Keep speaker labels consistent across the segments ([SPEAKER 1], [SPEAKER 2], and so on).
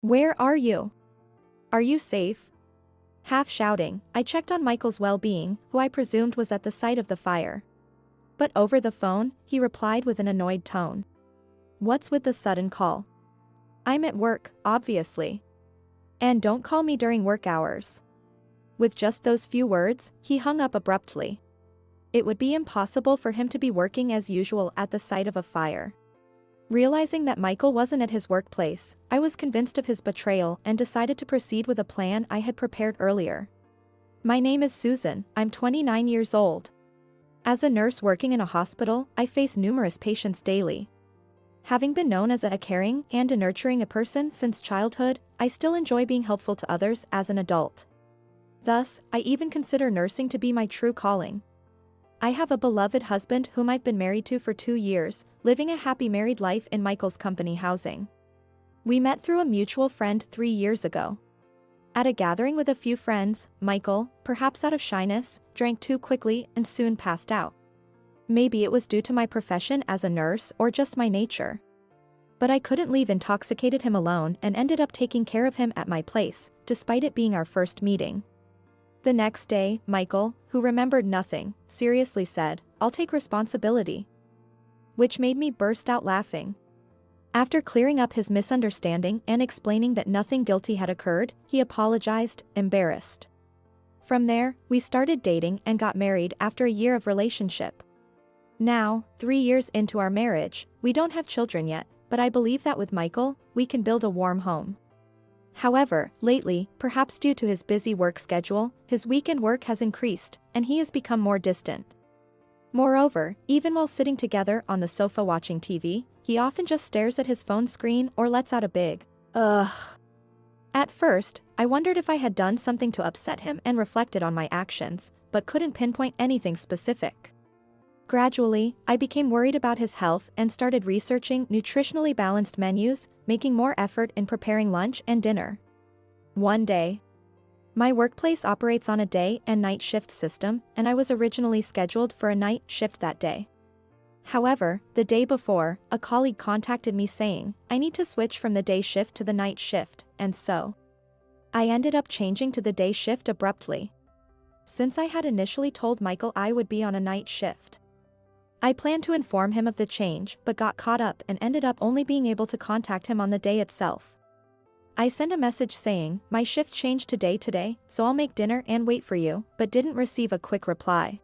[SPEAKER 1] Where are you? Are you safe? Half shouting, I checked on Michael's well-being, who I presumed was at the site of the fire. But over the phone, he replied with an annoyed tone. What's with the sudden call? I'm at work, obviously. And don't call me during work hours. With just those few words, he hung up abruptly. It would be impossible for him to be working as usual at the site of a fire. Realizing that Michael wasn't at his workplace, I was convinced of his betrayal and decided to proceed with a plan I had prepared earlier. My name is Susan, I'm 29 years old. As a nurse working in a hospital, I face numerous patients daily. Having been known as a caring and a nurturing person since childhood, I still enjoy being helpful to others as an adult. Thus, I even consider nursing to be my true calling. I have a beloved husband whom I've been married to for 2 years, living a happy married life in Michael's company housing. We met through a mutual friend 3 years ago. At a gathering with a few friends, Michael, perhaps out of shyness, drank too quickly and soon passed out. Maybe it was due to my profession as a nurse or just my nature. But I couldn't leave intoxicated him alone and ended up taking care of him at my place, despite it being our first meeting. The next day, Michael, who remembered nothing, seriously said, "I'll take responsibility." Which made me burst out laughing. After clearing up his misunderstanding and explaining that nothing guilty had occurred, he apologized, embarrassed. From there, we started dating and got married after a year of relationship. Now, 3 years into our marriage, we don't have children yet, but I believe that with Michael, we can build a warm home. However, lately, perhaps due to his busy work schedule, his weekend work has increased, and he has become more distant. Moreover, even while sitting together on the sofa watching TV, he often just stares at his phone screen or lets out a big, ugh. At first, I wondered if I had done something to upset him and reflected on my actions, but couldn't pinpoint anything specific. Gradually, I became worried about his health and started researching nutritionally balanced menus, making more effort in preparing lunch and dinner. One day, my workplace operates on a day and night shift system, and I was originally scheduled for a night shift that day. However, the day before, a colleague contacted me saying, I need to switch from the day shift to the night shift, and so I ended up changing to the day shift abruptly. Since I had initially told Michael I would be on a night shift, I planned to inform him of the change but got caught up and ended up only being able to contact him on the day itself. I sent a message saying, my shift changed to day today, so I'll make dinner and wait for you, but didn't receive a quick reply.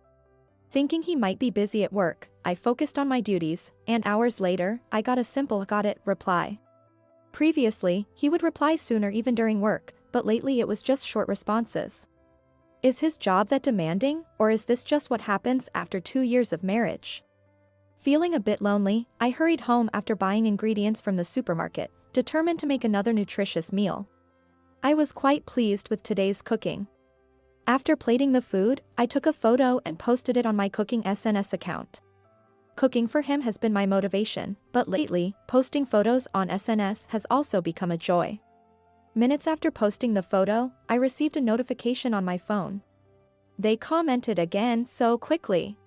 [SPEAKER 1] Thinking he might be busy at work, I focused on my duties, and hours later, I got a simple "got it" reply. Previously, he would reply sooner even during work, but lately it was just short responses. Is his job that demanding, or is this just what happens after 2 years of marriage? Feeling a bit lonely, I hurried home after buying ingredients from the supermarket, determined to make another nutritious meal. I was quite pleased with today's cooking. After plating the food, I took a photo and posted it on my cooking SNS account. Cooking for him has been my motivation, but lately, posting photos on SNS has also become a joy. Minutes after posting the photo, I received a notification on my phone. They commented again so quickly.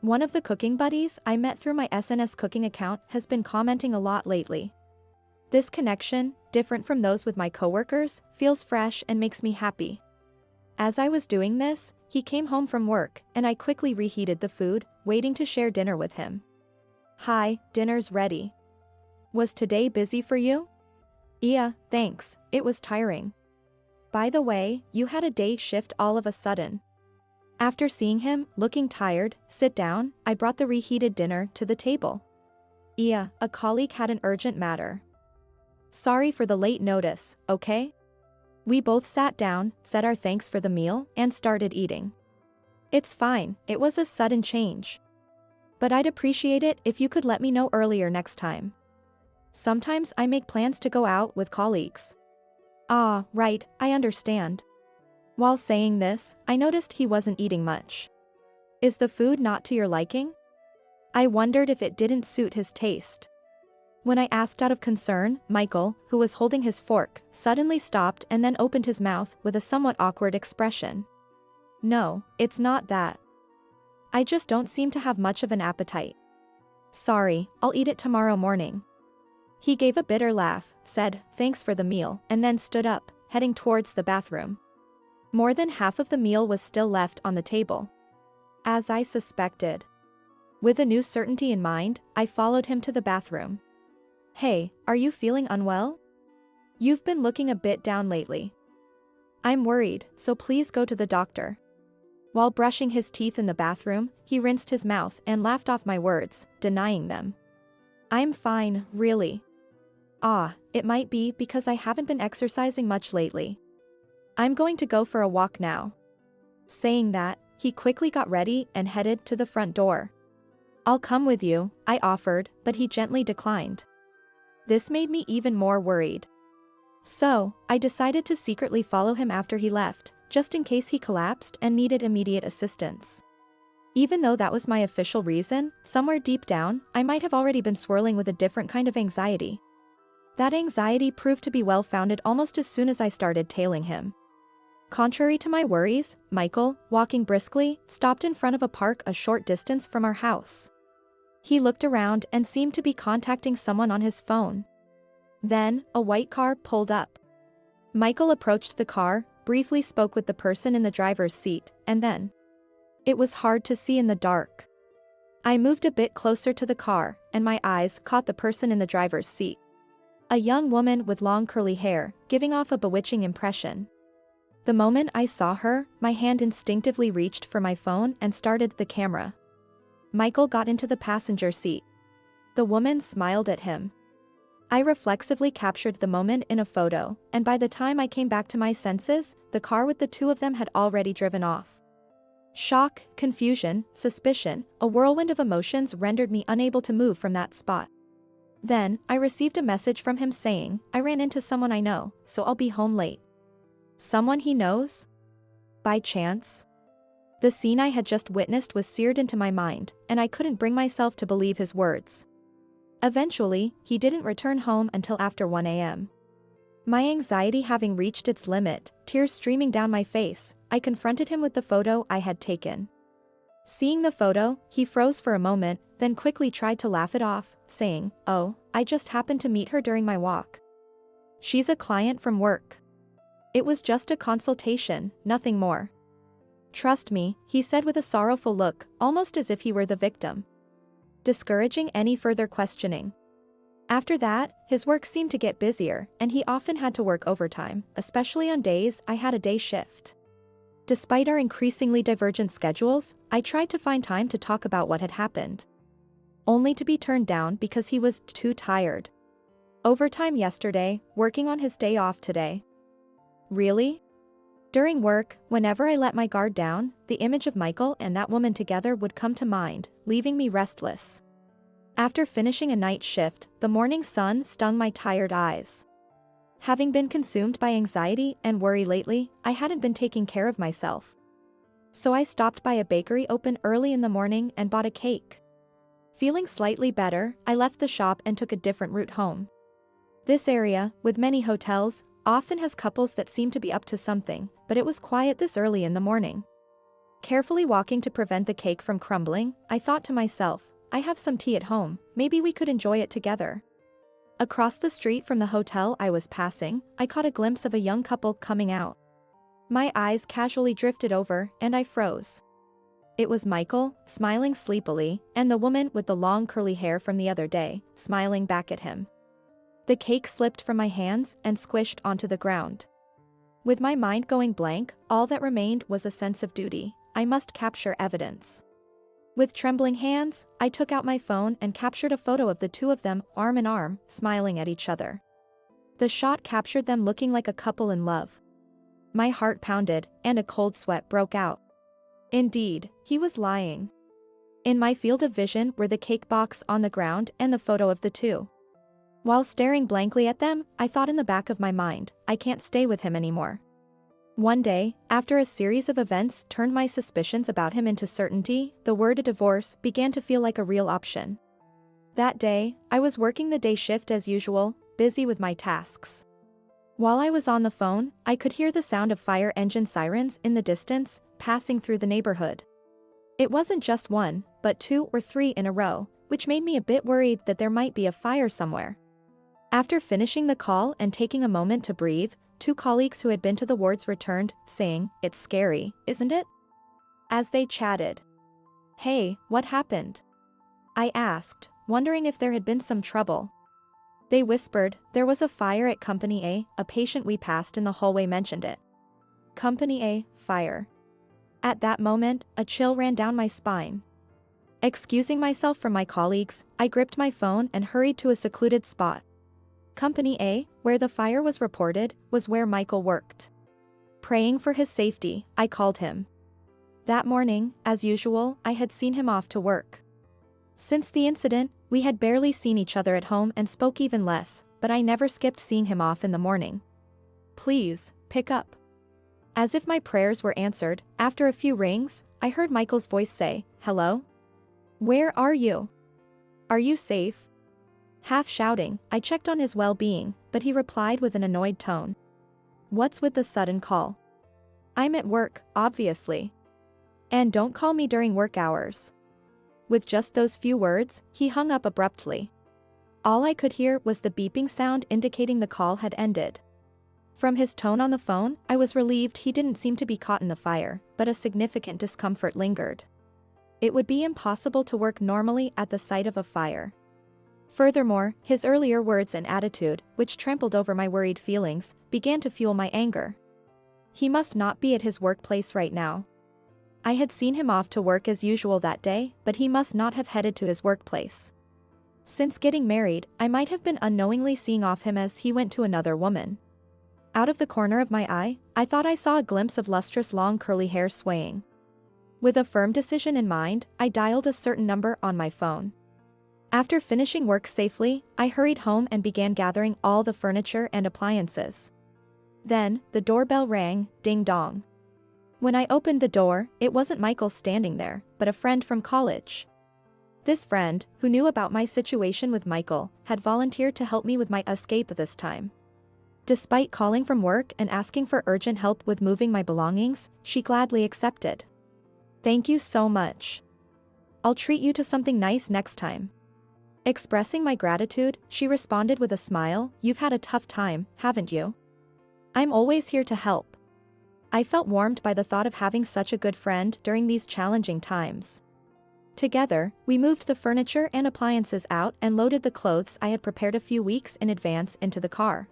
[SPEAKER 1] One of the cooking buddies I met through my SNS cooking account has been commenting a lot lately. This connection, different from those with my coworkers, feels fresh and makes me happy. As I was doing this, he came home from work, and I quickly reheated the food, waiting to share dinner with him. Hi, dinner's ready. Was today busy for you? Yeah, thanks, it was tiring. By the way, you had a day shift all of a sudden. After seeing him, looking tired, sit down, I brought the reheated dinner to the table. Yeah, a colleague had an urgent matter. Sorry for the late notice, okay? We both sat down, said our thanks for the meal, and started eating. It's fine, it was a sudden change. But I'd appreciate it if you could let me know earlier next time. Sometimes I make plans to go out with colleagues. Ah, right, I understand. While saying this, I noticed he wasn't eating much. Is the food not to your liking? I wondered if it didn't suit his taste. When I asked out of concern, Michael, who was holding his fork, suddenly stopped and then opened his mouth with a somewhat awkward expression. No, it's not that. I just don't seem to have much of an appetite. Sorry, I'll eat it tomorrow morning. He gave a bitter laugh, said, "Thanks for the meal," and then stood up, heading towards the bathroom. More than half of the meal was still left on the table. As I suspected. With a new certainty in mind, I followed him to the bathroom. "Hey, are you feeling unwell? You've been looking a bit down lately. I'm worried, so please go to the doctor." While brushing his teeth in the bathroom, he rinsed his mouth and laughed off my words, denying them. "I'm fine, really. It might be because I haven't been exercising much lately. I'm going to go for a walk now." Saying that, he quickly got ready and headed to the front door. "I'll come with you," I offered, but he gently declined. This made me even more worried. So, I decided to secretly follow him after he left, just in case he collapsed and needed immediate assistance. Even though that was my official reason, somewhere deep down, I might have already been swirling with a different kind of anxiety. That anxiety proved to be well-founded almost as soon as I started tailing him. Contrary to my worries, Michael, walking briskly, stopped in front of a park a short distance from our house. He looked around and seemed to be contacting someone on his phone. Then, a white car pulled up. Michael approached the car, briefly spoke with the person in the driver's seat, and then. It was hard to see in the dark. I moved a bit closer to the car, and my eyes caught the person in the driver's seat. A young woman with long curly hair, giving off a bewitching impression. The moment I saw her, my hand instinctively reached for my phone and started the camera. Michael got into the passenger seat. The woman smiled at him. I reflexively captured the moment in a photo, and by the time I came back to my senses, the car with the two of them had already driven off. Shock, confusion, suspicion, a whirlwind of emotions rendered me unable to move from that spot. Then, I received a message from him saying, "I ran into someone I know, so I'll be home late." Someone he knows? By chance? The scene I had just witnessed was seared into my mind, and I couldn't bring myself to believe his words. Eventually, he didn't return home until after 1 a.m. My anxiety having reached its limit, tears streaming down my face, I confronted him with the photo I had taken. Seeing the photo, he froze for a moment, then quickly tried to laugh it off, saying, "Oh, I just happened to meet her during my walk. She's a client from work. It was just a consultation, nothing more." "Trust me," he said with a sorrowful look, almost as if he were the victim, discouraging any further questioning. After that, his work seemed to get busier, and he often had to work overtime, especially on days I had a day shift. Despite our increasingly divergent schedules, I tried to find time to talk about what had happened. Only to be turned down because he was too tired. Overtime yesterday, working on his day off today. Really? During work, whenever I let my guard down, the image of Michael and that woman together would come to mind, leaving me restless. After finishing a night shift, the morning sun stung my tired eyes. Having been consumed by anxiety and worry lately, I hadn't been taking care of myself. So I stopped by a bakery open early in the morning and bought a cake. Feeling slightly better, I left the shop and took a different route home. This area, with many hotels, often has couples that seem to be up to something, but it was quiet this early in the morning. Carefully walking to prevent the cake from crumbling, I thought to myself, "I have some tea at home, maybe we could enjoy it together." Across the street from the hotel I was passing, I caught a glimpse of a young couple coming out. My eyes casually drifted over, and I froze. It was Michael, smiling sleepily, and the woman with the long curly hair from the other day, smiling back at him. The cake slipped from my hands and squished onto the ground. With my mind going blank, all that remained was a sense of duty. I must capture evidence. With trembling hands, I took out my phone and captured a photo of the two of them, arm in arm, smiling at each other. The shot captured them looking like a couple in love. My heart pounded, and a cold sweat broke out. Indeed, he was lying. In my field of vision were the cake box on the ground and the photo of the two. While staring blankly at them, I thought in the back of my mind, I can't stay with him anymore. One day, after a series of events turned my suspicions about him into certainty, the word a divorce began to feel like a real option. That day, I was working the day shift as usual, busy with my tasks. While I was on the phone, I could hear the sound of fire engine sirens in the distance, passing through the neighborhood. It wasn't just one, but 2 or 3 in a row, which made me a bit worried that there might be a fire somewhere. After finishing the call and taking a moment to breathe, two colleagues who had been to the wards returned, saying, "It's scary, isn't it?" As they chatted. "Hey, what happened?" I asked, wondering if there had been some trouble. They whispered, "There was a fire at Company A patient we passed in the hallway mentioned it." Company A, fire. At that moment, a chill ran down my spine. Excusing myself from my colleagues, I gripped my phone and hurried to a secluded spot. Company A, where the fire was reported, was where Michael worked. Praying for his safety, I called him. That morning, as usual, I had seen him off to work. Since the incident, we had barely seen each other at home and spoke even less, but I never skipped seeing him off in the morning. "Please, pick up." As if my prayers were answered, after a few rings, I heard Michael's voice say, "Hello? Where are you? Are you safe?" Half shouting, I checked on his well-being, but he replied with an annoyed tone. "What's with the sudden call?" "I'm at work, obviously. And don't call me during work hours." With just those few words, he hung up abruptly. All I could hear was the beeping sound indicating the call had ended. From his tone on the phone, I was relieved he didn't seem to be caught in the fire, but a significant discomfort lingered. It would be impossible to work normally at the sight of a fire. Furthermore, his earlier words and attitude, which trampled over my worried feelings, began to fuel my anger. He must not be at his workplace right now. I had seen him off to work as usual that day, but he must not have headed to his workplace. Since getting married, I might have been unknowingly seeing off him as he went to another woman. Out of the corner of my eye, I thought I saw a glimpse of lustrous long curly hair swaying. With a firm decision in mind, I dialed a certain number on my phone. After finishing work safely, I hurried home and began gathering all the furniture and appliances. Then, the doorbell rang, ding-dong. When I opened the door, it wasn't Michael standing there, but a friend from college. This friend, who knew about my situation with Michael, had volunteered to help me with my escape this time. Despite calling from work and asking for urgent help with moving my belongings, she gladly accepted. "Thank you so much. I'll treat you to something nice next time." Expressing my gratitude, she responded with a smile, "You've had a tough time, haven't you? I'm always here to help." I felt warmed by the thought of having such a good friend during these challenging times. Together, we moved the furniture and appliances out and loaded the clothes I had prepared a few weeks in advance into the car.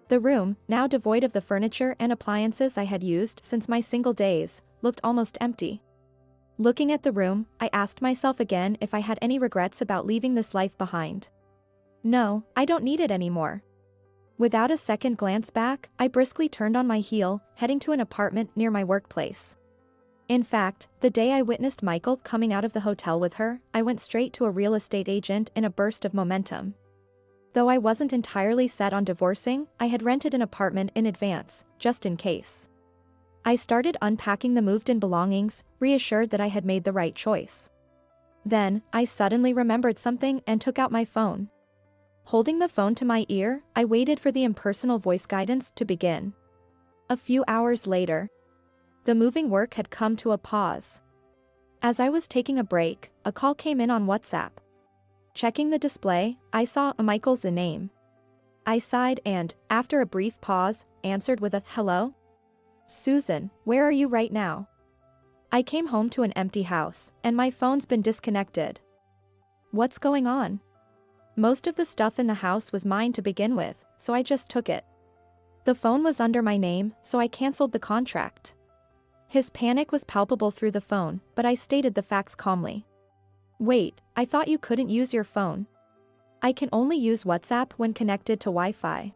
[SPEAKER 1] The room, now devoid of the furniture and appliances I had used since my single days, looked almost empty. Looking at the room, I asked myself again if I had any regrets about leaving this life behind. No, I don't need it anymore. Without a second glance back, I briskly turned on my heel, heading to an apartment near my workplace. In fact, the day I witnessed Michael coming out of the hotel with her, I went straight to a real estate agent in a burst of momentum. Though I wasn't entirely set on divorcing, I had rented an apartment in advance, just in case. I started unpacking the moved-in belongings, reassured that I had made the right choice. Then, I suddenly remembered something and took out my phone. Holding the phone to my ear, I waited for the impersonal voice guidance to begin. A few hours later, the moving work had come to a pause. As I was taking a break, a call came in on WhatsApp. Checking the display, I saw Michael's name. I sighed and, after a brief pause, answered with a "Hello? Susan, where are you right now? I came home to an empty house, and my phone's been disconnected." "What's going on?" "Most of the stuff in the house was mine to begin with, so I just took it. The phone was under my name, so I canceled the contract." His panic was palpable through the phone, but I stated the facts calmly. "Wait, I thought you couldn't use your phone." "I can only use WhatsApp when connected to Wi-Fi."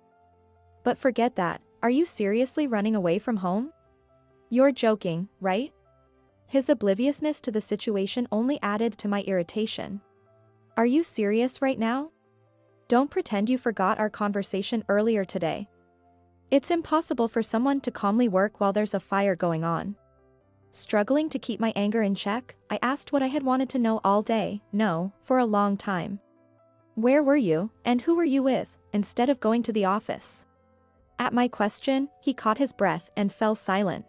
[SPEAKER 1] "But forget that, are you seriously running away from home? You're joking, right?" His obliviousness to the situation only added to my irritation. "Are you serious right now? Don't pretend you forgot our conversation earlier today. It's impossible for someone to calmly work while there's a fire going on." Struggling to keep my anger in check, I asked what I had wanted to know all day, no, for a long time. "Where were you, and who were you with, instead of going to the office?" At my question, he caught his breath and fell silent.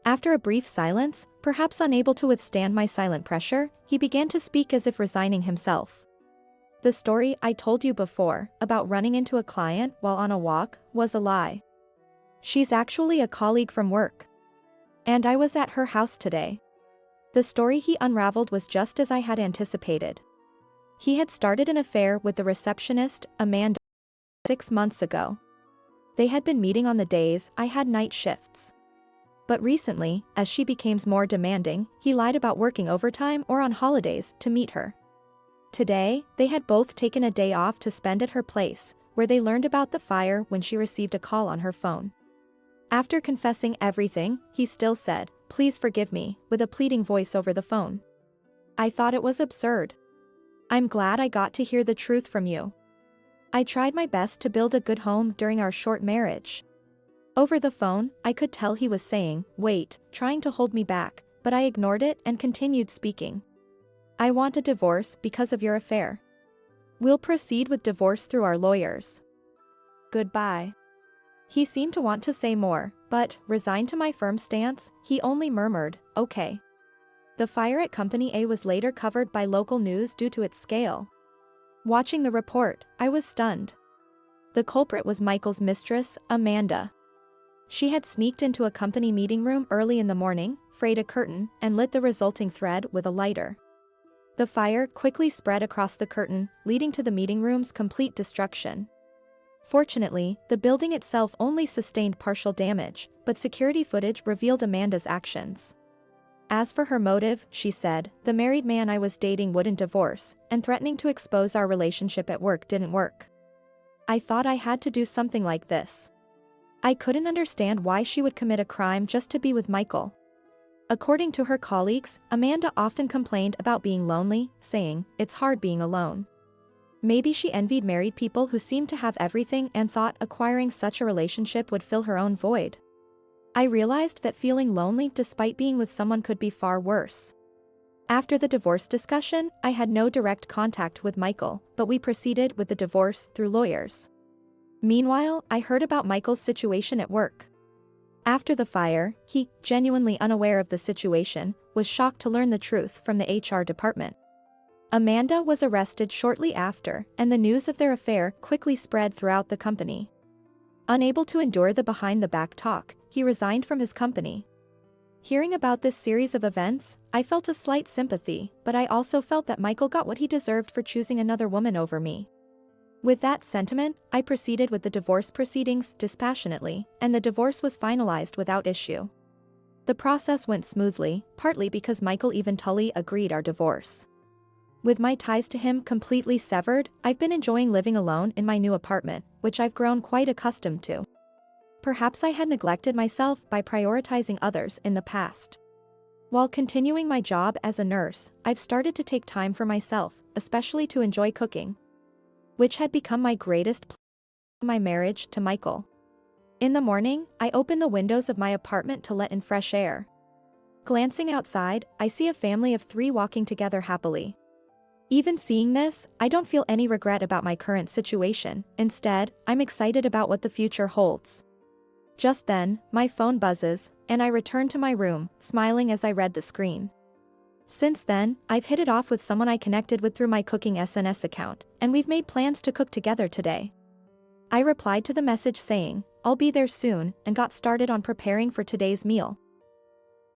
[SPEAKER 1] After a brief silence, perhaps unable to withstand my silent pressure, he began to speak as if resigning himself. The story I told you before, about running into a client while on a walk, was a lie. She's actually a colleague from work. And I was at her house today. The story he unraveled was just as I had anticipated. He had started an affair with the receptionist, Amanda, 6 months ago. They had been meeting on the days I had night shifts. But recently, as she became more demanding, he lied about working overtime or on holidays to meet her. Today, they had both taken a day off to spend at her place, where they learned about the fire when she received a call on her phone. After confessing everything, he still said, "Please forgive me," with a pleading voice over the phone. I thought it was absurd. "I'm glad I got to hear the truth from you. I tried my best to build a good home during our short marriage." Over the phone, I could tell he was saying, "Wait," trying to hold me back, but I ignored it and continued speaking. "I want a divorce because of your affair. We'll proceed with divorce through our lawyers. Goodbye." He seemed to want to say more, but, resigned to my firm stance, he only murmured, "Okay." The fire at Company A was later covered by local news due to its scale. Watching the report, I was stunned. The culprit was Michael's mistress, Amanda. She had sneaked into a company meeting room early in the morning, frayed a curtain, and lit the resulting thread with a lighter. The fire quickly spread across the curtain, leading to the meeting room's complete destruction. Fortunately, the building itself only sustained partial damage, but security footage revealed Amanda's actions. As for her motive, she said, "The married man I was dating wouldn't divorce, and threatening to expose our relationship at work didn't work. I thought I had to do something like this." I couldn't understand why she would commit a crime just to be with Michael. According to her colleagues, Amanda often complained about being lonely, saying, "It's hard being alone." Maybe she envied married people who seemed to have everything and thought acquiring such a relationship would fill her own void. I realized that feeling lonely despite being with someone could be far worse. After the divorce discussion, I had no direct contact with Michael, but we proceeded with the divorce through lawyers. Meanwhile, I heard about Michael's situation at work. After the fire, he, genuinely unaware of the situation, was shocked to learn the truth from the HR department. Amanda was arrested shortly after, and the news of their affair quickly spread throughout the company. Unable to endure the behind-the-back talk, he resigned from his company. Hearing about this series of events, I felt a slight sympathy, but I also felt that Michael got what he deserved for choosing another woman over me. With that sentiment, I proceeded with the divorce proceedings dispassionately, and the divorce was finalized without issue. The process went smoothly, partly because Michael eventually agreed our divorce. With my ties to him completely severed, I've been enjoying living alone in my new apartment, which I've grown quite accustomed to. Perhaps I had neglected myself by prioritizing others in the past. While continuing my job as a nurse, I've started to take time for myself, especially to enjoy cooking, which had become my greatest pleasure in my marriage to Michael. In the morning, I open the windows of my apartment to let in fresh air. Glancing outside, I see a family of 3 walking together happily. Even seeing this, I don't feel any regret about my current situation. Instead, I'm excited about what the future holds. Just then, my phone buzzes, and I return to my room, smiling as I read the screen. Since then, I've hit it off with someone I connected with through my cooking SNS account, and we've made plans to cook together today. I replied to the message saying, "I'll be there soon," and got started on preparing for today's meal.